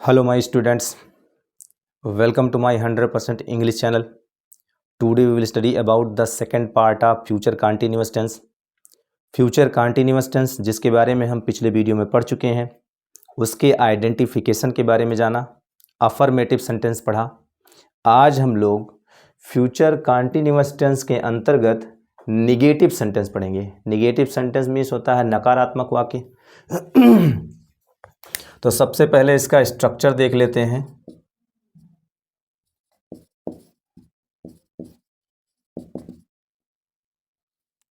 Hello my students, welcome to my 100% English channel. Today we will study about the second part of future continuous tense. Future continuous tense जिसके बारे में हम पिछले video में पढ़ चुके हैं, उसके आइडेंटिफिकेशन के बारे में जाना, अफर्मेटिव सेंटेंस पढ़ा। आज हम लोग फ्यूचर कंटिन्यूअस टेंस के अंतर्गत निगेटिव सेंटेंस पढ़ेंगे। निगेटिव सेंटेंस मीन्स होता है नकारात्मक वाक्य। तो सबसे पहले इसका स्ट्रक्चर देख लेते हैं।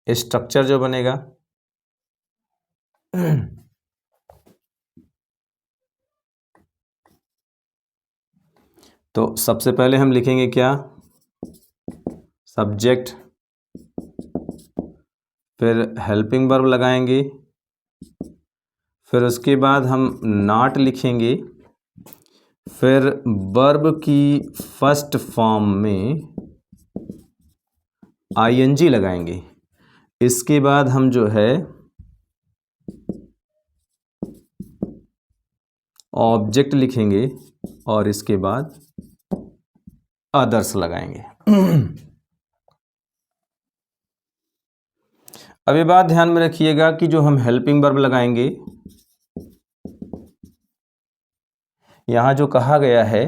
स्ट्रक्चर जो बनेगा तो सबसे पहले हम लिखेंगे क्या, सब्जेक्ट, फिर हेल्पिंग वर्ब लगाएंगे, फिर उसके बाद हम नॉट लिखेंगे, फिर वर्ब की फर्स्ट फॉर्म में आईएनजी लगाएंगे। इसके बाद हम जो है ऑब्जेक्ट लिखेंगे और इसके बाद अदर्स लगाएंगे। अभी बात ध्यान में रखिएगा कि जो हम हेल्पिंग वर्ब लगाएंगे, यहाँ जो कहा गया है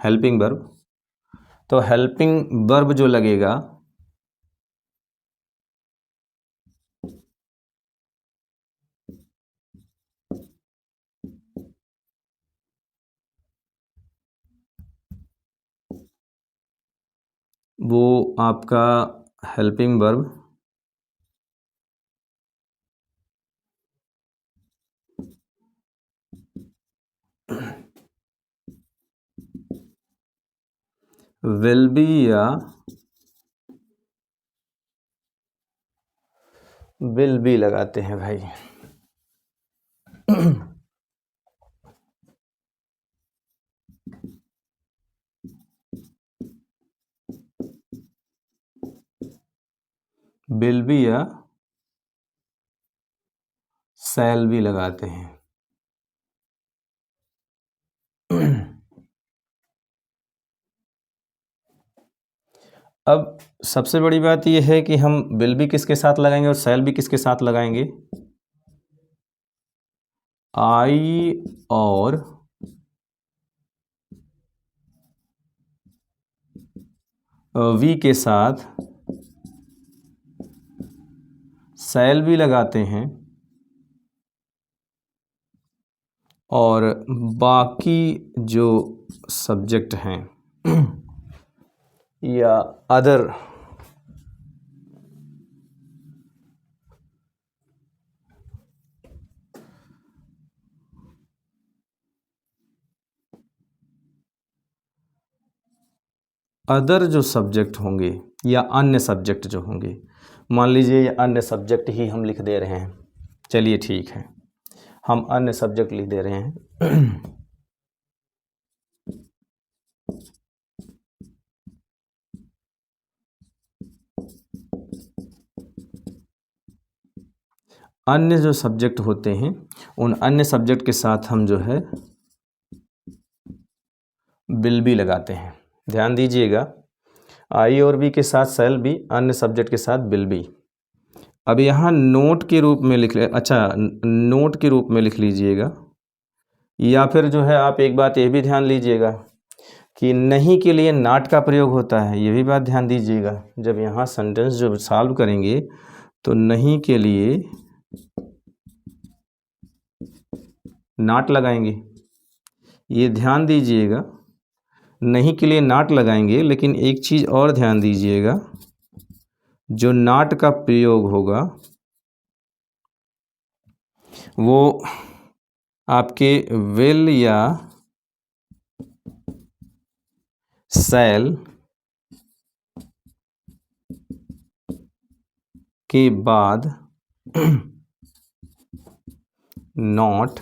हेल्पिंग वर्ब, तो हेल्पिंग वर्ब जो लगेगा वो आपका हेल्पिंग वर्ब विल बी या विल बी लगाते हैं भाई। विल बी या शैल बी लगाते हैं। अब सबसे बड़ी बात यह है कि हम विल बी किसके साथ लगाएंगे और शैल बी किसके साथ लगाएंगे। आई और वी के साथ शैल बी लगाते हैं और बाकी जो सब्जेक्ट हैं या अदर जो सब्जेक्ट होंगे या अन्य सब्जेक्ट जो होंगे, मान लीजिए ये अन्य सब्जेक्ट ही हम लिख दे रहे हैं। चलिए ठीक है, हम अन्य सब्जेक्ट लिख दे रहे हैं। अन्य जो सब्जेक्ट होते हैं उन अन्य सब्जेक्ट के साथ हम जो है विल बी लगाते हैं। ध्यान दीजिएगा, आई और बी के साथ शैल बी, अन्य सब्जेक्ट के साथ विल बी। अब यहाँ नोट के रूप में लिख ले, अच्छा नोट के रूप में लिख लीजिएगा, या फिर जो है आप एक बात ये भी ध्यान लीजिएगा कि नहीं के लिए नॉट का प्रयोग होता है। ये भी बात ध्यान दीजिएगा, जब यहाँ सेंटेंस जो सॉल्व करेंगे तो नहीं के लिए नॉट लगाएंगे। ये ध्यान दीजिएगा, नहीं के लिए नॉट लगाएंगे, लेकिन एक चीज़ और ध्यान दीजिएगा, जो नॉट का प्रयोग होगा वो आपके विल या शैल के बाद नॉट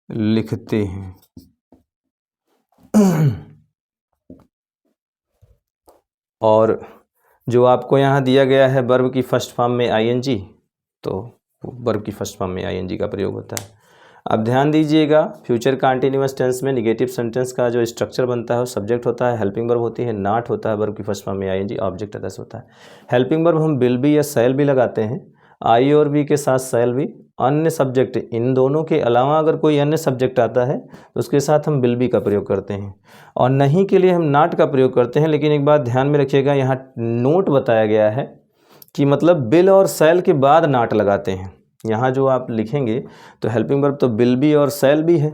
लिखते हैं। और जो आपको यहाँ दिया गया है वर्ब की फर्स्ट फॉर्म में आईएनजी, तो वर्ब की फर्स्ट फॉर्म में आईएनजी का प्रयोग होता है। अब ध्यान दीजिएगा, फ्यूचर कंटीन्यूअस टेंस में निगेटिव सेंटेंस का जो स्ट्रक्चर बनता है वो सब्जेक्ट होता है, हेल्पिंग वर्ब होती है, नॉट होता है, वर्ब की फर्स्ट फॉर्म में आईएनजी, ऑब्जेक्ट अदर्स होता है। हेल्पिंग वर्ब हम विल बी या शैल भी लगाते हैं, आई और बी के साथ शैल भी, अन्य सब्जेक्ट इन दोनों के अलावा अगर कोई अन्य सब्जेक्ट आता है तो उसके साथ हम विल बी का प्रयोग करते हैं, और नहीं के लिए हम नॉट का प्रयोग करते हैं। लेकिन एक बात ध्यान में रखिएगा, यहाँ नोट बताया गया है कि मतलब विल और शैल के बाद नॉट लगाते हैं। यहाँ जो आप लिखेंगे तो हेल्पिंग वर्ब तो विल बी और शैल भी है,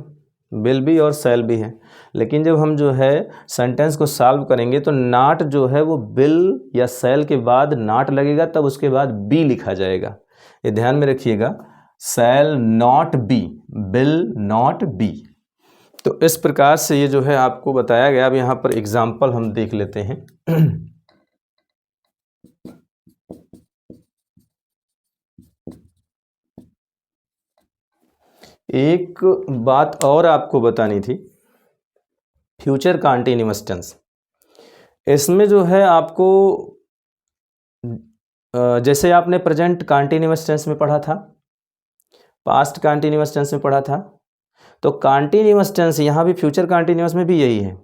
विल बी और शैल भी है, लेकिन जब हम जो है सेंटेंस को सॉल्व करेंगे तो नॉट जो है वो विल या शैल के बाद नॉट लगेगा, तब उसके बाद बी लिखा जाएगा। ये ध्यान में रखिएगा, शैल not B, will not B. तो इस प्रकार से ये जो है आपको बताया गया। अब यहाँ पर एग्जाम्पल हम देख लेते हैं। एक बात और आपको बतानी थी, फ्यूचर कंटीन्यूअस टेंस, इसमें जो है आपको जैसे आपने प्रेजेंट कंटीन्यूअस टेंस में पढ़ा था, पास्ट कंटीन्यूअस टेंस में पढ़ा था, तो कंटीन्यूअस टेंस यहाँ भी फ्यूचर कंटीन्यूअस में भी यही है।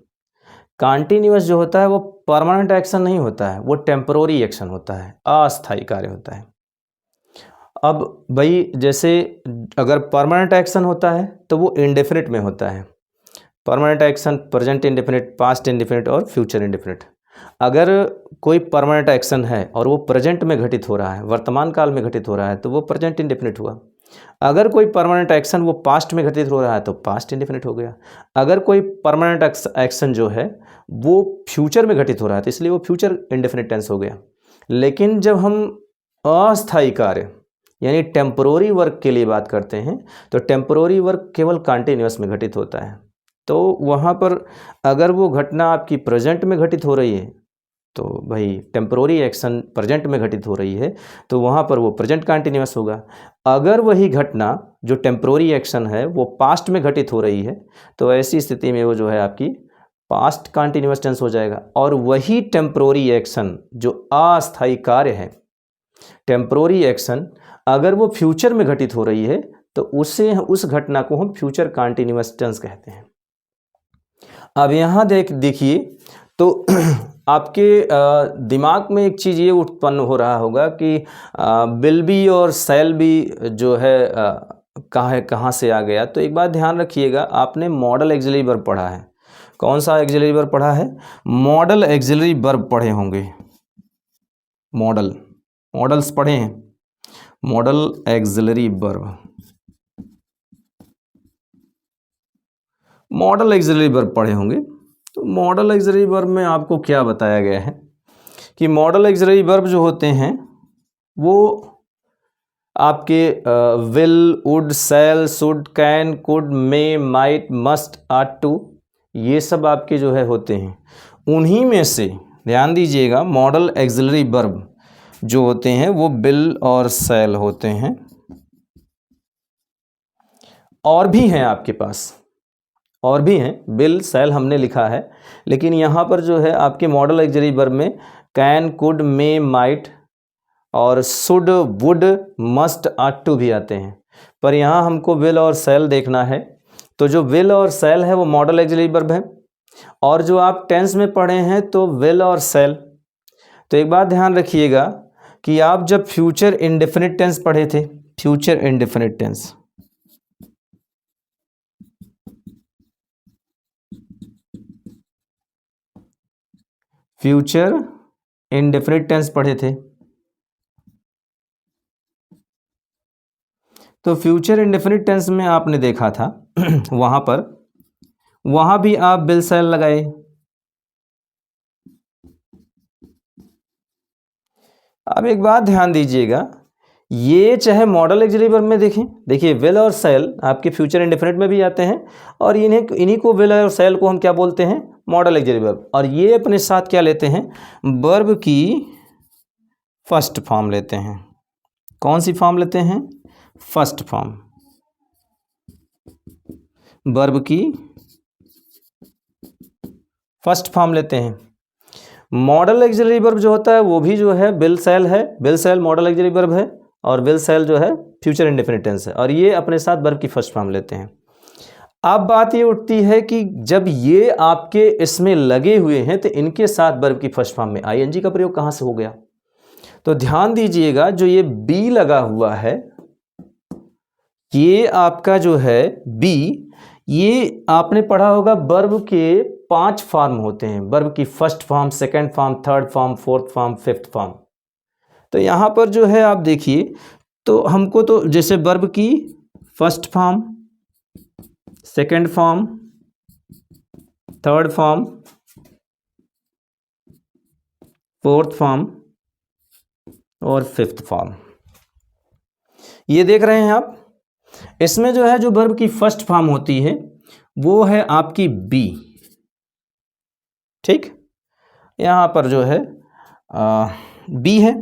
कंटीन्यूअस जो होता है वो परमानेंट एक्शन नहीं होता है, वो टेम्परोरी एक्शन होता है, अस्थायी कार्य होता है। अब भाई जैसे अगर परमानेंट एक्शन होता है तो वो इंडेफिनिट में होता है। Permanent action present indefinite, past indefinite और फ्यूचर इंडेफिनिट। अगर कोई परमानेंट एक्शन है और वो प्रेजेंट में घटित हो रहा है, वर्तमान काल में घटित हो रहा है, तो वो प्रेजेंट इंडेफिनिट हुआ। अगर कोई परमानेंट एक्शन वो पास्ट में घटित हो रहा है तो पास्ट इंडेफिनिट हो गया। अगर कोई परमानेंट एक्शन जो है वो फ्यूचर में घटित हो रहा है तो इसलिए वो फ्यूचर इंडेफिनिट टेंस हो गया। लेकिन जब हम अस्थायी कार्य यानी टेम्पोररी वर्क के लिए बात करते हैं तो टेम्पोररी वर्क केवल कंटीन्यूअस में घटित होता है। तो वहाँ पर अगर वो घटना आपकी प्रेजेंट में घटित हो रही है तो भाई टेम्पोररी एक्शन प्रेजेंट में घटित हो रही है तो वहाँ पर वो प्रेजेंट कंटीन्यूअस होगा। अगर वही घटना जो टेम्पोररी एक्शन है वो पास्ट में घटित हो रही है तो ऐसी स्थिति में वो जो है आपकी पास्ट कंटीन्यूअस टेंस हो जाएगा। और वही टेम्पोररी एक्शन जो अस्थायी कार्य है, टेम्पोररी एक्शन, अगर वो फ्यूचर में घटित हो रही है तो उस घटना को हम फ्यूचर कंटीन्यूअस टेंस कहते हैं। अब यहाँ देखिए तो आपके दिमाग में एक चीज़ ये उत्पन्न हो रहा होगा कि विल बी और शैल बी जो है कहाँ से आ गया। तो एक बात ध्यान रखिएगा, आपने मॉडल ऑक्सिलरी वर्ब पढ़ा है। कौन सा ऑक्सिलरी वर्ब पढ़ा है? मॉडल ऑक्सिलरी वर्ब पढ़े होंगे। मॉडल्स पढ़े हैं, model auxiliary verb, model auxiliary verb पढ़े होंगे। तो मॉडल ऑक्सिलरी वर्ब में आपको क्या बताया गया है कि मॉडल ऑक्सिलरी वर्ब जो होते हैं वो आपके will, would, shall, should, can, could, may, might, must, ought to, ये सब आपके जो है होते हैं। उन्हीं में से ध्यान दीजिएगा, मॉडल ऑक्सिलरी वर्ब जो होते हैं वो विल और शैल होते हैं। और भी हैं आपके पास, और भी हैं, विल, शैल हमने लिखा है, लेकिन यहाँ पर जो है आपके मॉडल ऑक्सिलरी वर्ब में कैन, कुड, मे, माइट और should, would, must, ought to भी आते हैं। पर यहाँ हमको विल और शैल देखना है, तो जो विल और शैल है वो मॉडल ऑक्सिलरी वर्ब है, और जो आप टेंस में पढ़े हैं तो विल और शैल। तो एक बात ध्यान रखिएगा कि आप जब फ्यूचर इंडेफिनिट टेंस पढ़े थे, future indefinite tense, future indefinite tense पढ़े थे, तो फ्यूचर इंडेफिनिट टेंस में आपने देखा था वहां भी आप विल शैल लगाए। अब एक बात ध्यान दीजिएगा, ये चाहे मॉडल ऑक्सिलरी वर्ब में देखिए विल और शैल आपके फ्यूचर इंडेफिनिट में भी आते हैं, और इन्हीं को विल और शैल को हम क्या बोलते हैं? Model auxiliary verb. और ये अपने साथ क्या लेते हैं? वर्ब की फर्स्ट फॉर्म लेते हैं। कौन सी फॉर्म लेते हैं? फर्स्ट फॉर्म, वर्ब की फर्स्ट फॉर्म लेते हैं। मॉडल ऑक्सिलरी वर्ब जो होता है वो भी जो है विल शैल है, will shell model auxiliary verb है, और विल सेल जो है फ्यूचर इंडेफिनिट टेंस है, और ये अपने साथ वर्ब की फर्स्ट फॉर्म लेते हैं। अब बात ये उठती है कि जब ये आपके इसमें लगे हुए हैं तो इनके साथ वर्ब की फर्स्ट फॉर्म में आईएनजी का प्रयोग कहां से हो गया? तो ध्यान दीजिएगा, जो ये बी लगा हुआ है, ये आपका जो है बी, ये आपने पढ़ा होगा वर्ब के 5 फॉर्म होते हैं, वर्ब की first form, second form, third form, fourth form, fifth form. तो यहां पर जो है आप देखिए, तो हमको तो जैसे वर्ब की first form, second form, third form, fourth form और फिफ्थ फॉर्म, ये देख रहे हैं आप। इसमें जो है जो वर्ब की फर्स्ट फॉर्म होती है वो है आपकी बी, ठीक, यहां पर जो है बी है।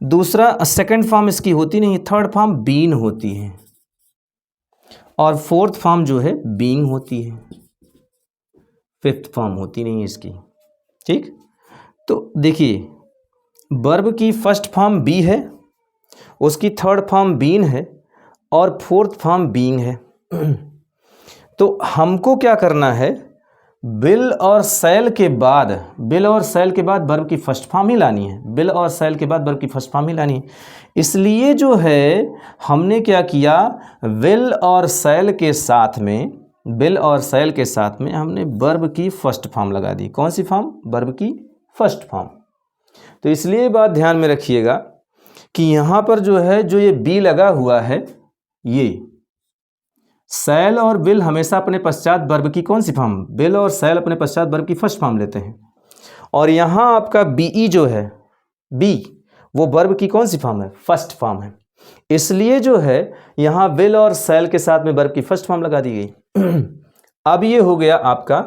दूसरा सेकंड फॉर्म इसकी होती नहीं, थर्ड फॉर्म बीन होती है, और फोर्थ फॉर्म जो है बीइंग होती है, फिफ्थ फॉर्म होती नहीं है इसकी, ठीक। तो देखिए, वर्ब की फर्स्ट फॉर्म बी है, उसकी थर्ड फॉर्म बीन है, और फोर्थ फॉर्म बीइंग है। तो हमको क्या करना है, विल और शैल के बाद, विल और शैल के बाद वर्ब की फर्स्ट फॉर्म ही लानी है, विल और शैल के बाद वर्ब की फर्स्ट फॉर्म ही लानी है। इसलिए जो है हमने क्या किया, विल और शैल के साथ में, विल और शैल के साथ में हमने वर्ब की फर्स्ट फॉर्म लगा दी। कौन सी फॉर्म? वर्ब की फर्स्ट फॉर्म। तो इसलिए बात ध्यान में रखिएगा कि यहां पर जो है, जो ये बी लगा हुआ है, ये शैल और विल हमेशा अपने पश्चात वर्ब की कौन सी फॉर्म, विल और शैल अपने पश्चात वर्ब की फर्स्ट फॉर्म लेते हैं। और यहां आपका बीई जो है, बी, वो वर्ब की कौन सी फॉर्म है? फर्स्ट फॉर्म है। इसलिए जो है यहां विल और शैल के साथ में वर्ब की फर्स्ट फॉर्म लगा दी गई। अब ये हो गया आपका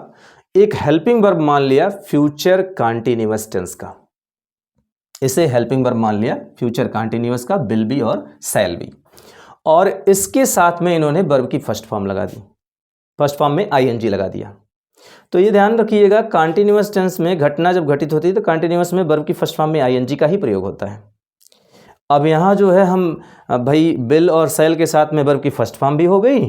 एक हेल्पिंग वर्ब मान लिया फ्यूचर कंटीन्यूअस टेंस का, इसे हेल्पिंग वर्ब मान लिया फ्यूचर कंटीन्यूअस का, विल बी और शैल बी, और इसके साथ में इन्होंने वर्ब की फर्स्ट फॉर्म लगा दी, फर्स्ट फॉर्म में आईएनजी लगा दिया। तो ये ध्यान रखिएगा, कंटीन्यूअस टेंस में घटना जब घटित होती है तो कंटीन्यूअस में वर्ब की फर्स्ट फॉर्म में आईएनजी का ही प्रयोग होता है। अब यहाँ जो है हम भाई विल और शैल के साथ में वर्ब की फर्स्ट फॉर्म भी हो गई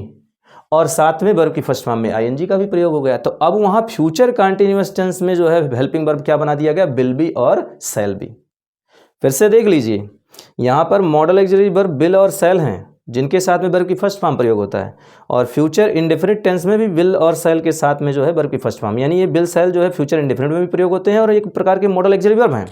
और साथ में वर्ब की फर्स्ट फॉर्म में आईएनजी का भी प्रयोग हो गया। तो अब वहाँ फ्यूचर कंटीन्यूअस टेंस में जो है हेल्पिंग वर्ब क्या बना दिया गया? विल बी और शैल बी। फिर से देख लीजिए, यहाँ पर मॉडल ऑक्सिलरी वर्ब विल और शैल हैं जिनके साथ में वर्ब की फर्स्ट फॉर्म प्रयोग होता है, और फ्यूचर इंडेफिनिट टेंस में भी विल और शैल के साथ में जो है वर्ब की फर्स्ट फॉर्म, यानी ये विल शैल जो है फ्यूचर इंडेफिनिट में भी प्रयोग होते हैं और एक प्रकार के मॉडल ऑक्सिलरी वर्ब हैं।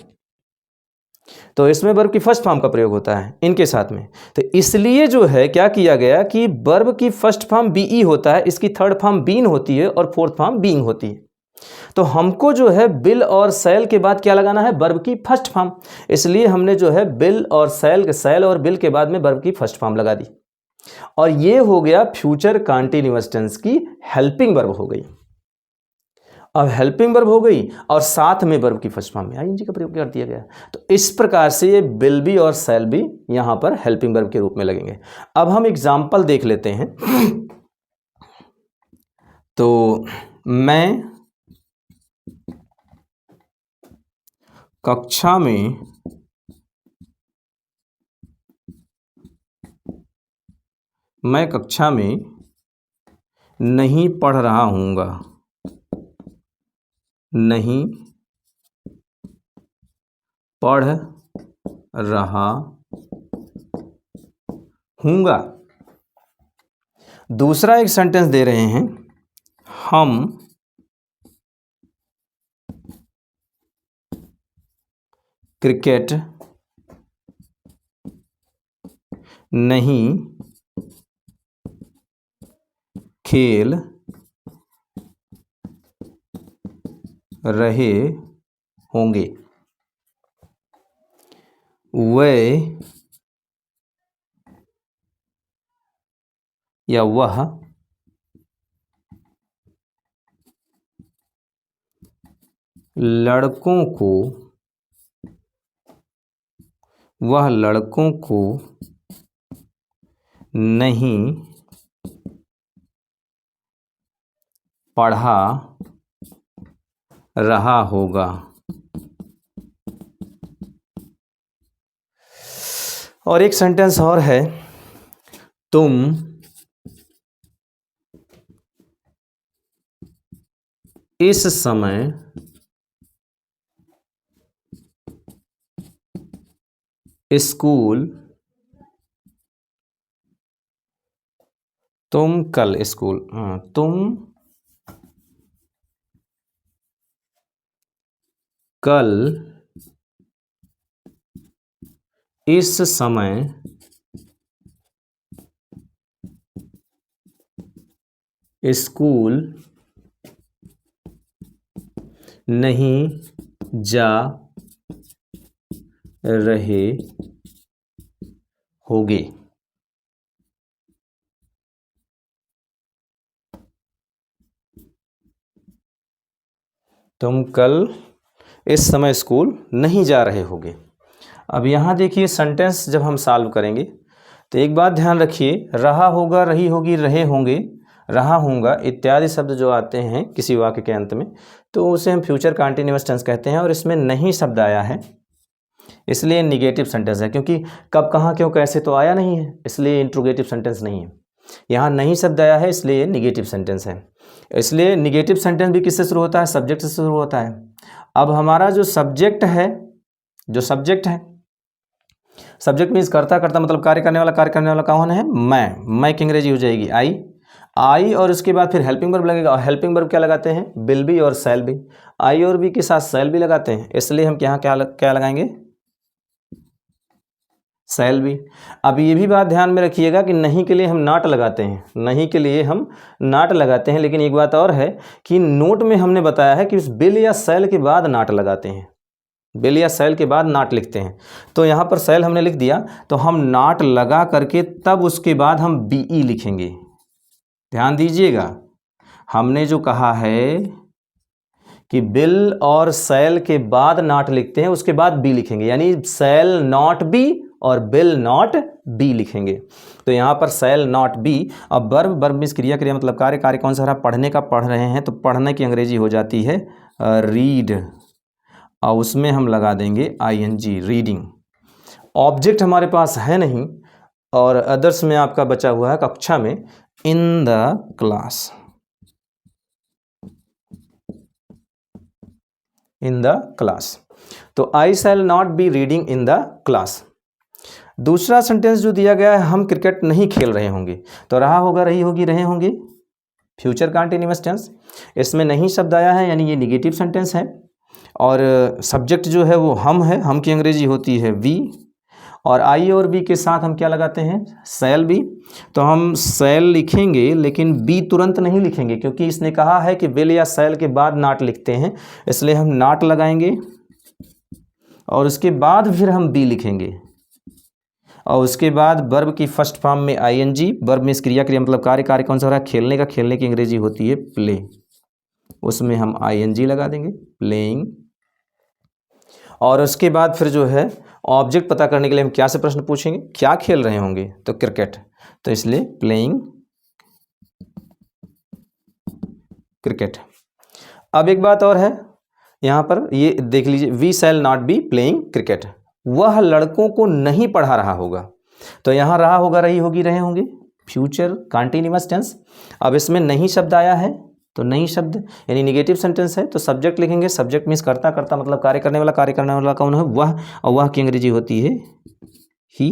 तो इसमें वर्ब की फर्स्ट फॉर्म का प्रयोग होता है इनके साथ में। तो इसलिए जो है क्या किया गया कि वर्ब की फर्स्ट फॉर्म बीई होता है, इसकी थर्ड फॉर्म बीन होती है और फोर्थ फॉर्म बीइंग होती है। तो हमको जो है विल और शैल के बाद क्या लगाना है? वर्ब की फर्स्ट फॉर्म। इसलिए हमने जो है विल और शैल और विल के बाद में वर्ब की फर्स्ट फॉर्म लगा दी, और ये हो गया फ्यूचर कंटीन्यूअस टेंस की हेल्पिंग वर्ब हो गई। अब हेल्पिंग वर्ब हो गई और साथ में वर्ब की फर्स्ट फॉर्म में आईएनजी का प्रयोग कर दिया गया। तो इस प्रकार से ये विल बी और शैल बी यहां पर हेल्पिंग वर्ब के रूप में लगेंगे। अब हम एग्जाम्पल देख लेते हैं। तो मैं कक्षा में नहीं पढ़ रहा हूँगा, नहीं पढ़ रहा हूँगा। दूसरा एक सेंटेंस दे रहे हैं, हम क्रिकेट नहीं खेल रहे होंगे, वे या वह लड़कों को नहीं पढ़ा रहा होगा। और एक सेंटेंस और है, तुम इस समय स्कूल, तुम कल स्कूल, तुम कल इस समय स्कूल नहीं जा रहे होगे। तुम कल इस समय स्कूल नहीं जा रहे होगे। अब यहाँ देखिए सेंटेंस जब हम सॉल्व करेंगे तो एक बात ध्यान रखिए, रहा होगा, रही होगी, रहे होंगे, रहा होगा इत्यादि शब्द जो आते हैं किसी वाक्य के अंत में तो उसे हम फ्यूचर कंटीन्यूअस टेंस कहते हैं। और इसमें नहीं शब्द आया है इसलिए निगेटिव सेंटेंस है, क्योंकि कब, कहाँ, क्यों, कैसे तो आया नहीं है, इसलिए इंट्रोगेटिव सेंटेंस नहीं है। यहाँ नहीं शब्द आया है इसलिए निगेटिव सेंटेंस है। इसलिए निगेटिव सेंटेंस भी किससे शुरू होता है? सब्जेक्ट से शुरू होता है। अब हमारा जो सब्जेक्ट है, सब्जेक्ट मीन्स करता करता मतलब कार्य करने वाला कौन है? मैं की अंग्रेजी हो जाएगी आई और उसके बाद फिर हेल्पिंग वर्ब लगेगा। और हेल्पिंग वर्ब क्या लगाते हैं? विल बी और शैल बी। आई और बी के साथ शैल बी लगाते हैं, इसलिए हम यहाँ क्या लगाएंगे? Shall be. अब ये भी बात ध्यान में रखिएगा कि नहीं के लिए हम नॉट लगाते हैं, लेकिन एक बात और है कि नोट में हमने बताया है कि उस विल या शैल के बाद नॉट लगाते हैं, विल या शैल के बाद नॉट लिखते हैं। तो यहाँ पर शैल हमने लिख दिया तो हम नॉट लगा करके तब उसके बाद हम बीई लिखेंगे। ध्यान दीजिएगा, हमने जो कहा है कि विल और शैल के बाद नॉट लिखते हैं, उसके बाद बी लिखेंगे, यानी शैल नॉट बी और विल नॉट बी लिखेंगे। तो यहाँ पर शैल नॉट बी। अब वर्ब मीन्स क्रिया मतलब कार्य कौन सा रहा? पढ़ने का, पढ़ रहे हैं, तो पढ़ने की अंग्रेजी हो जाती है रीड, और उसमें हम लगा देंगे आईएनजी, रीडिंग। ऑब्जेक्ट हमारे पास है नहीं, और अदर्स में आपका बचा हुआ है कक्षा में in the class, in the class. तो I shall not be reading in the class. दूसरा सेंटेंस जो दिया गया है, हम क्रिकेट नहीं खेल रहे होंगे, तो रहा होगा, रही होगी, रहे होंगे, फ्यूचर कंटीन्यूअस टेंस। इसमें नहीं शब्द आया है यानी ये निगेटिव सेंटेंस है। और सब्जेक्ट जो है वो हम है, हम की अंग्रेजी होती है वी, और आई और बी के साथ हम क्या लगाते हैं? Shall be. तो हम शैल लिखेंगे लेकिन बी तुरंत नहीं लिखेंगे, क्योंकि इसने कहा है कि विल या शैल के बाद नॉट लिखते हैं, इसलिए हम नॉट लगाएंगे और उसके बाद फिर हम बी लिखेंगे। और उसके बाद वर्ब की फर्स्ट फॉर्म में आईएनजी, वर्ब में क्रिया मतलब कार्य कौन सा हो रहा है? खेलने का, खेलने की अंग्रेजी होती है प्ले, उसमें हम आईएनजी लगा देंगे, प्लेइंग। और उसके बाद फिर जो है ऑब्जेक्ट पता करने के लिए हम क्या से प्रश्न पूछेंगे? क्या खेल रहे होंगे? तो क्रिकेट, तो इसलिए प्लेइंग क्रिकेट। अब एक बात और है यहाँ पर, ये देख लीजिए, we shall not be playing cricket, वह लड़कों को नहीं पढ़ा रहा होगा। तो यहाँ रहा होगा, रही होगी, रहे होंगे, फ्यूचर कंटीन्यूअस टेंस। अब इसमें नहीं शब्द आया है, तो नहीं शब्द यानी निगेटिव सेंटेंस है, तो सब्जेक्ट लिखेंगे। सब्जेक्ट मीन्स करता करता मतलब कार्य करने वाला कौन है? वह, और वह की अंग्रेजी होती है ही।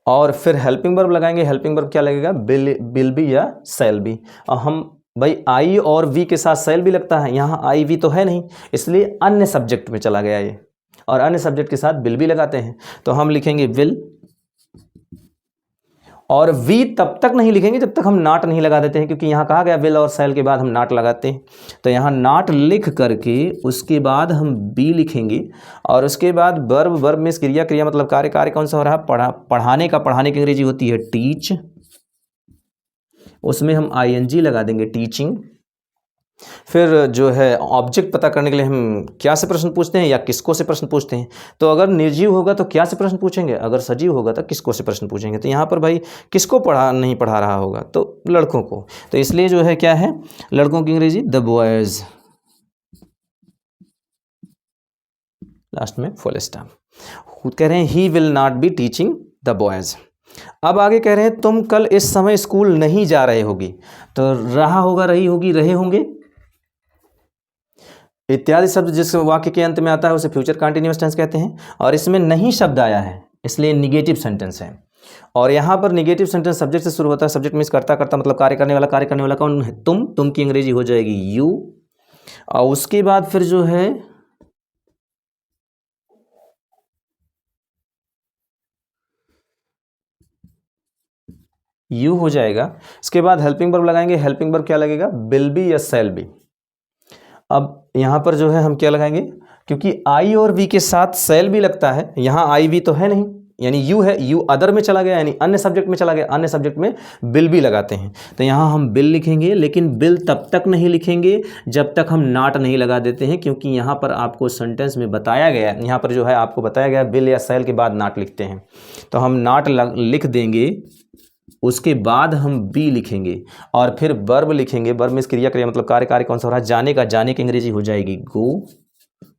और फिर हेल्पिंग वर्ब लगाएंगे। हेल्पिंग वर्ब क्या लगेगा? विल बी या शैल बी। और हम भाई आई और वी के साथ शैल भी लगता है, यहाँ आई वी तो है नहीं, इसलिए अन्य सब्जेक्ट में चला गया ये, और अन्य सब्जेक्ट के साथ विल भी लगाते हैं, तो हम लिखेंगे विल। और वी तब तक नहीं लिखेंगे जब तक हम नॉट नहीं लगा देते हैं, क्योंकि यहाँ कहा गया विल और शैल के बाद हम नॉट लगाते हैं। तो यहाँ नॉट लिख करके उसके बाद हम बी लिखेंगे, और उसके बाद वर्ब में क्रिया मतलब कार्य कौन सा हो रहा है? पढ़ाने का, पढ़ाने की अंग्रेजी होती है टीच, उसमें हम आईएनजी लगा देंगे, टीचिंग। फिर जो है ऑब्जेक्ट पता करने के लिए हम क्या से प्रश्न पूछते हैं या किसको से प्रश्न पूछते हैं? तो अगर निर्जीव होगा तो क्या से प्रश्न पूछेंगे, अगर सजीव होगा तो किसको से प्रश्न पूछेंगे। तो यहाँ पर भाई किसको नहीं पढ़ा रहा होगा? तो लड़कों को, तो इसलिए जो है क्या है? लड़कों की अंग्रेजी द बॉयज़, लास्ट में फुल स्टॉप। कह रहे हैं ही will not be teaching the boys. अब आगे कह रहे हैं तुम कल इस समय स्कूल नहीं जा रहे होगी, तो रहा होगा, रही होगी, रहे होंगे इत्यादि शब्द जिस वाक्य के अंत में आता है उसे फ्यूचर कंटीन्यूअस टेंस कहते हैं। और इसमें नहीं शब्द आया है इसलिए निगेटिव सेंटेंस है। और यहाँ पर निगेटिव सेंटेंस सब्जेक्ट से शुरू होता है। सब्जेक्ट मीन्स करता करता मतलब कार्य करने वाला। कार्य करने वाला कौन है? तुम की अंग्रेजी हो जाएगी यू। और उसके बाद फिर जो है यू हो जाएगा। इसके बाद हेल्पिंग वर्ब लगाएंगे। हेल्पिंग वर्ब क्या लगेगा? विल बी या शैल बी। अब यहाँ पर जो है हम क्या लगाएंगे, क्योंकि आई और वी के साथ शैल भी लगता है, यहाँ आई वी तो है नहीं, यानी यू है, यू अदर में चला गया, यानी अन्य सब्जेक्ट में चला गया, अन्य सब्जेक्ट में बिल भी लगाते हैं। तो यहाँ हम बिल लिखेंगे, लेकिन बिल तब तक नहीं लिखेंगे जब तक हम नॉट नहीं लगा देते हैं, क्योंकि यहाँ पर आपको सेंटेंस में बताया गया है, यहाँ पर जो है आपको बताया गया बिल या शैल के बाद नॉट लिखते हैं। तो हम नॉट लिख देंगे, उसके बाद हम बी लिखेंगे और फिर वर्ब लिखेंगे। वर्ब में क्रिया क्रिया मतलब कार्य। कार्य कौन सा हो रहा है? जाने का। जाने की अंग्रेजी हो जाएगी गो,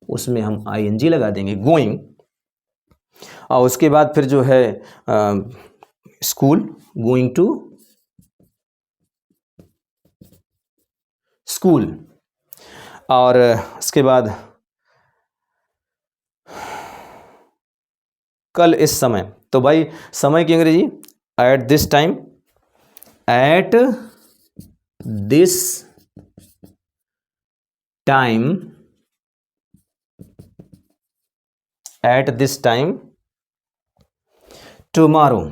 उसमें हम आईएनजी लगा देंगे, गोइंग। और उसके बाद फिर जो है स्कूल, गोइंग टू स्कूल। और इसके बाद कल इस समय, तो भाई समय की अंग्रेजी at this time, at this time, at this time, tomorrow,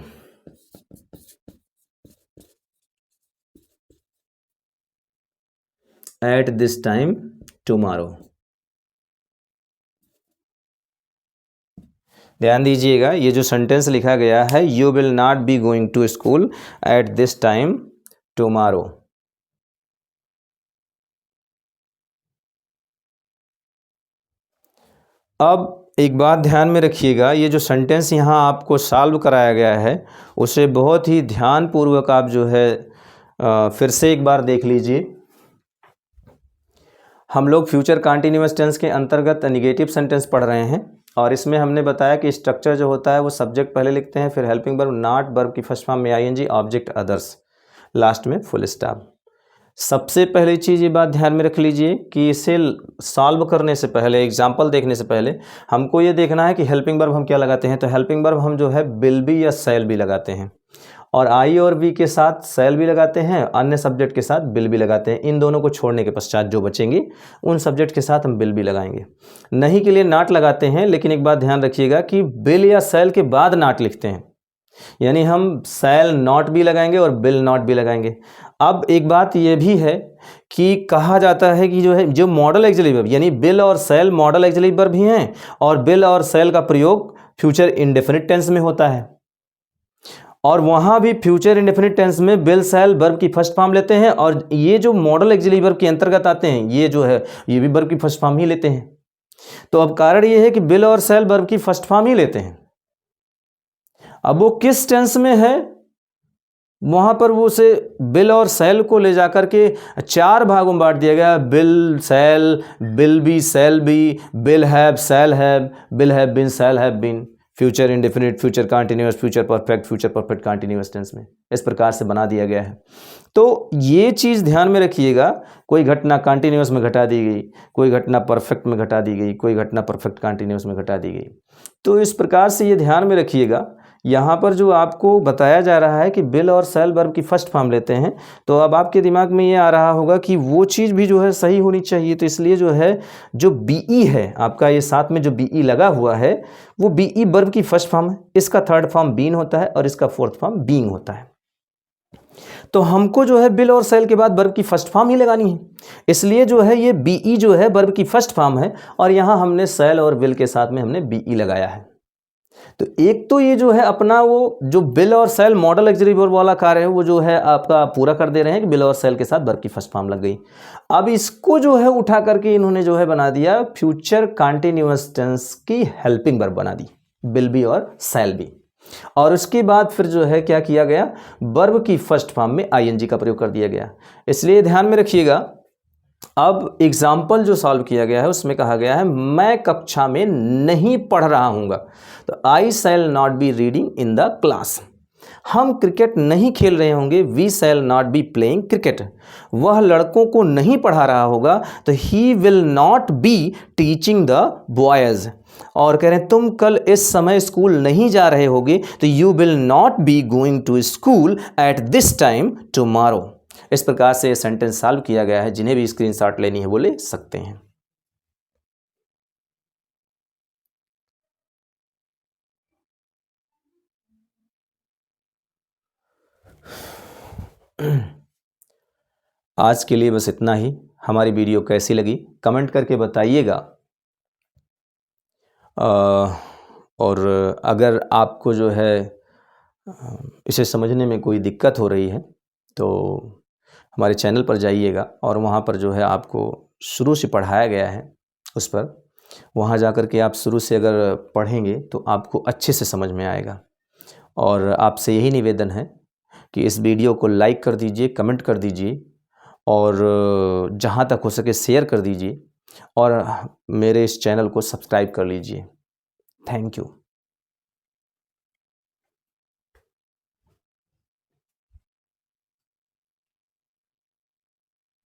at this time tomorrow. ध्यान दीजिएगा, ये जो सेंटेंस लिखा गया है, you will not be going to school at this time tomorrow. अब एक बात ध्यान में रखिएगा, ये जो सेंटेंस यहाँ आपको सॉल्व कराया गया है उसे बहुत ही ध्यानपूर्वक आप जो है फिर से एक बार देख लीजिए। हम लोग फ्यूचर कंटीन्यूअस टेंस के अंतर्गत निगेटिव सेंटेंस पढ़ रहे हैं और इसमें हमने बताया कि स्ट्रक्चर जो होता है वो सब्जेक्ट पहले लिखते हैं, फिर हेल्पिंग वर्ब, नॉट, वर्ब की फर्स्ट फॉर्म में आईएनजी, ऑब्जेक्ट अदर्स, लास्ट में फुल स्टॉप। सबसे पहली चीज़ ये बात ध्यान में रख लीजिए कि इसे सॉल्व करने से पहले, एग्जाम्पल देखने से पहले हमको ये देखना है कि हेल्पिंग वर्ब हम क्या लगाते हैं। तो हेल्पिंग वर्ब हम जो है विल बी या शैल बी लगाते हैं, और आई और वी के साथ शैल भी लगाते हैं, अन्य सब्जेक्ट के साथ विल भी लगाते हैं। इन दोनों को छोड़ने के पश्चात जो बचेंगे उन सब्जेक्ट के साथ हम विल भी लगाएंगे। नहीं के लिए नॉट लगाते हैं, लेकिन एक बात ध्यान रखिएगा कि विल या शैल के बाद नॉट लिखते हैं, यानी हम शैल नॉट भी लगाएंगे और विल नॉट भी लगाएंगे। अब एक बात यह भी है कि कहा जाता है कि जो है जो मॉडल एक्सिलरी वर्ब, यानी विल और शैल मॉडल एक्सिलरी वर्ब भी हैं, और विल और शैल का प्रयोग फ्यूचर इंडेफिनिट टेंस में होता है, और वहाँ भी फ्यूचर इंडेफिनिट टेंस में विल शैल वर्ब की फर्स्ट फॉर्म लेते हैं, और ये जो मॉडल एक्सिलरी वर्ब के अंतर्गत आते हैं ये जो है ये भी वर्ब की फर्स्ट फॉर्म ही लेते हैं। तो अब कारण ये है कि विल और शैल वर्ब की फर्स्ट फॉर्म ही लेते हैं। अब वो किस टेंस में है, वहाँ पर वो उसे विल और शैल को ले जाकर के 4 भागों में बांट दिया गया। Will shall, will be, shall be, will have, shall have, will have been, shall have been, future indefinite, future continuous, future perfect continuous tense में इस प्रकार से बना दिया गया है। तो ये चीज़ ध्यान में रखिएगा, कोई घटना कंटिन्यूअस में घटा दी गई, कोई घटना परफेक्ट में घटा दी गई, कोई घटना परफेक्ट कंटिन्यूअस में घटा दी गई। तो इस प्रकार से ये ध्यान में रखिएगा। यहाँ पर जो आपको बताया जा रहा है कि विल और शैल वर्ब की फर्स्ट फॉर्म लेते हैं, तो अब आपके दिमाग में ये आ रहा होगा कि वो चीज़ भी जो है सही होनी चाहिए। तो इसलिए जो है जो बीई है आपका, ये साथ में जो बीई लगा हुआ है वो बीई वर्ब की फर्स्ट फॉर्म है, इसका थर्ड फॉर्म बीन होता है और इसका फोर्थ फॉर्म बीइंग होता है। तो हमको जो है विल और शैल के बाद वर्ब की फर्स्ट फॉर्म ही लगानी है, इसलिए जो है ये बीई जो है वर्ब की फर्स्ट फॉर्म है, और यहाँ हमने शैल और विल के साथ में हमने बीई लगाया है। तो एक तो ये जो है अपना वो जो विल और शैल मॉडल एक्सिलरी वर्ब वाला कार्य है वो जो है आपका पूरा कर दे रहे हैं कि विल और शैल के साथ वर्ब की फर्स्ट फॉर्म लग गई। अब इसको जो है उठा करके इन्होंने जो है बना दिया फ्यूचर कंटिन्यूअस टेंस की हेल्पिंग वर्ब बना दी, विल बी और शैल बी। और उसके बाद फिर जो है क्या किया गया, वर्ब की फर्स्ट फॉर्म में आईएनजी का प्रयोग कर दिया गया। इसलिए ध्यान में रखिएगा अब एग्जाम्पल जो सॉल्व किया गया है उसमें कहा गया है मैं कक्षा में नहीं पढ़ रहा हूँगा, तो I shall not be reading in the class. हम क्रिकेट नहीं खेल रहे होंगे, we shall not be playing cricket. वह लड़कों को नहीं पढ़ा रहा होगा, तो he will not be teaching the boys. और कह रहे हैं तुम कल इस समय स्कूल नहीं जा रहे होगे, तो you will not be going to school at this time tomorrow. इस प्रकार से सेंटेंस सॉल्व किया गया है। जिन्हें भी स्क्रीनशॉट लेनी है वो ले सकते हैं। आज के लिए बस इतना ही। हमारी वीडियो कैसी लगी कमेंट करके बताइएगा। और अगर आपको जो है इसे समझने में कोई दिक्कत हो रही है तो हमारे चैनल पर जाइएगा और वहाँ पर जो है आपको शुरू से पढ़ाया गया है, उस पर वहाँ जा कर के आप शुरू से अगर पढ़ेंगे तो आपको अच्छे से समझ में आएगा। और आपसे यही निवेदन है कि इस वीडियो को लाइक कर दीजिए, कमेंट कर दीजिए और जहाँ तक हो सके शेयर कर दीजिए और मेरे इस चैनल को सब्सक्राइब कर लीजिए। Thank you.